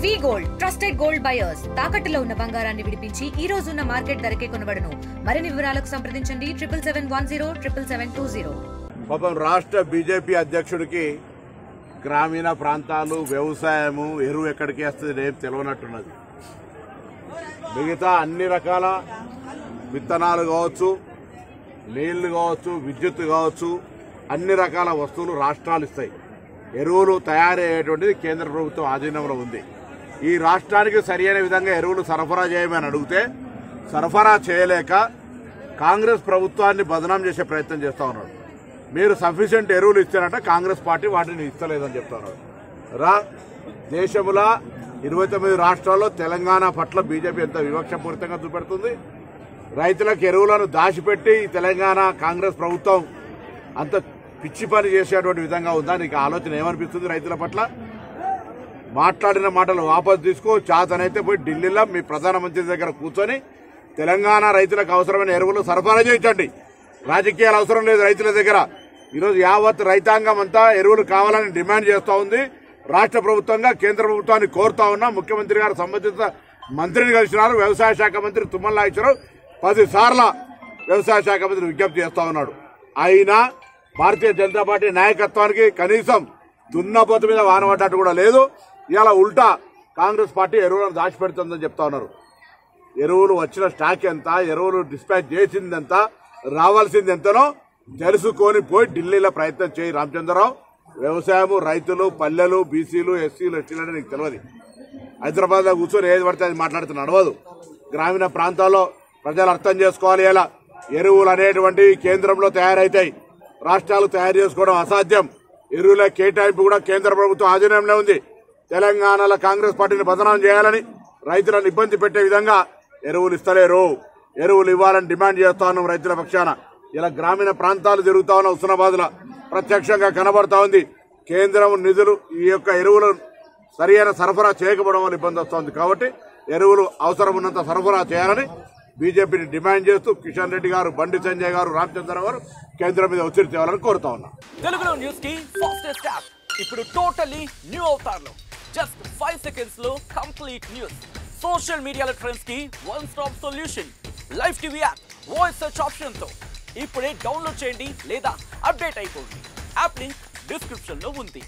వి gold trusted gold buyers తాకట్టులో ఉన్న బంగారాన్ని విడిపించి ఈ రోజు ఉన్న మార్కెట్ ధరకే కొనబడును. మరిన్ని వివరాలకు సంప్రదించండి 77107720. పాపం రాష్ట్ర బీజేపీ అధ్యక్షుడికి గ్రామీణ ప్రాంతాలు వ్యవసాయము ఎరువు ఎక్కడికి వస్తుంది ఏం తెలియనట్టున్నది. మిగతా అన్ని రకాల విత్తనాలు కావచ్చు, నీళ్లు కావచ్చు, విద్యుత్ కావచ్చు, అన్ని రకాల వస్తువులు రాష్ట్రాలు ఇస్తాయి. ఎరువులు తయారయ్యేటువంటిది కేంద్ర ప్రభుత్వం ఆధీనంలో ఉంది. ఈ రాష్ట్రానికి సరియైన విధంగా ఎరువులు సరఫరా చేయమని అడిగితే సరఫరా చేయలేక కాంగ్రెస్ ప్రభుత్వాన్ని బదనాం చేసే ప్రయత్నం చేస్తా ఉన్నారు. మీరు సఫిషియెంట్ ఎరువులు ఇస్తారంట, కాంగ్రెస్ పార్టీ వాటిని ఇస్తలేదని చెప్తున్నారు. దేశంలో 29 రాష్ట్రాల్లో తెలంగాణ పట్ల బీజేపీ ఎంత వివక్షపూరితంగా చూపెడుతుంది. రైతులకు ఎరువులను దాచిపెట్టి తెలంగాణ కాంగ్రెస్ ప్రభుత్వం అంత పిచ్చి పని చేసేటువంటి విధంగా ఉందా? నీకు ఆలోచన ఏమనిపిస్తుంది? రైతుల పట్ల మాట్లాడిన మాటలు వాపసు తీసుకో. చేతనైతే పోయి ఢిల్లీలో మీ ప్రధానమంత్రి దగ్గర కూర్చొని తెలంగాణ రైతులకు అవసరమైన ఎరువులు సరఫరా చేయించండి. రాజకీయాలు అవసరం లేదు రైతుల దగ్గర. ఈరోజు యావత్ రైతాంగం అంతా ఎరువులు కావాలని డిమాండ్ చేస్తూ ఉంది. రాష్ట్ర ప్రభుత్వంగా కేంద్ర ప్రభుత్వాన్ని కోరుతా ఉన్నా. ముఖ్యమంత్రి గారు సంబంధిత మంత్రిని కలిసినారు. వ్యవసాయ శాఖ మంత్రి తుమ్మల నాగేశ్వరరావు 10 సార్లు వ్యవసాయ శాఖ మంత్రి విజ్ఞప్తి చేస్తా ఉన్నాడు. అయినా భారతీయ జనతా పార్టీ నాయకత్వానికి కనీసం దున్నపోతు మీద వానబడ్డట్టు కూడా లేదు. ఇలా ఉల్టా కాంగ్రెస్ పార్టీ ఎరువులను దాచిపెడుతుందని చెప్తా ఉన్నారు. ఎరువులు వచ్చిన స్టాక్ ఎంత, ఎరువులు డిస్పాచ్ చేసింది ఎంత, రావాల్సింది ఎంతనో తెలుసుకొని పోయి ఢిల్లీలో ప్రయత్నం చేయి రామచంద్రరావు. వ్యవసాయము, రైతులు, పల్లెలు, బీసీలు, ఎస్సీలు, ఎస్టీలు అంటే నీకు తెలియదు. హైదరాబాద్ లో కూర్చొని ఏది పడితే అది మాట్లాడితే నడవదు. గ్రామీణ ప్రాంతాల్లో ప్రజలు అర్థం చేసుకోవాలి. ఇలా ఎరువులు అనేటువంటివి కేంద్రంలో తయారైతాయి, రాష్ట్రాలు తయారు చేసుకోవడం అసాధ్యం. ఎరువుల కేటాయింపు కూడా కేంద్ర ప్రభుత్వం ఆధీనంలో ఉంది. తెలంగాణలో కాంగ్రెస్ పార్టీని బదనాం చేయాలని, రైతులను ఇబ్బంది పెట్టే విధంగా ఎరువులు ఇస్తలేరు. ఎరువులు ఇవ్వాలని డిమాండ్ చేస్తా ఉన్నాం రైతుల పక్షాన. ఇలా గ్రామీణ ప్రాంతాలు జరుగుతా ఉన్న హుస్నాబాద్ లో ప్రత్యక్షంగా కనబడతా ఉంది. కేంద్రం నిధులు ఈ యొక్క ఎరువులు సరియైన సరఫరా చేయకపోవడం వల్ల ఇబ్బంది వస్తోంది. కాబట్టి ఎరువులు అవసరం ఉన్నంత సరఫరా చేయాలని బీజేపీని డిమాండ్ చేస్తూ కిషన్ రెడ్డి గారు, బండి సంజయ్ గారు, రామచంద్ర గారు కేంద్రం మీద ఒత్తిడి తేవాలని కోరుతా ఉన్నా. తెలుగులో న్యూస్ కి ఫాస్టెస్ట్ యాప్ ఇప్పుడు టోటలీ న్యూ అవతార్లో జస్ట్ 5 seconds లో కంప్లీట్ న్యూస్. సోషల్ మీడియాలో ట్రెండ్స్ కి one stop solution. Live TV app voice search option తో ఇప్పుడే డౌన్లోడ్ చేయండి లేదా అప్డేట్ అయిపోండి. యాప్ లింక్ డిస్క్రిప్షన్ లో ఉంది.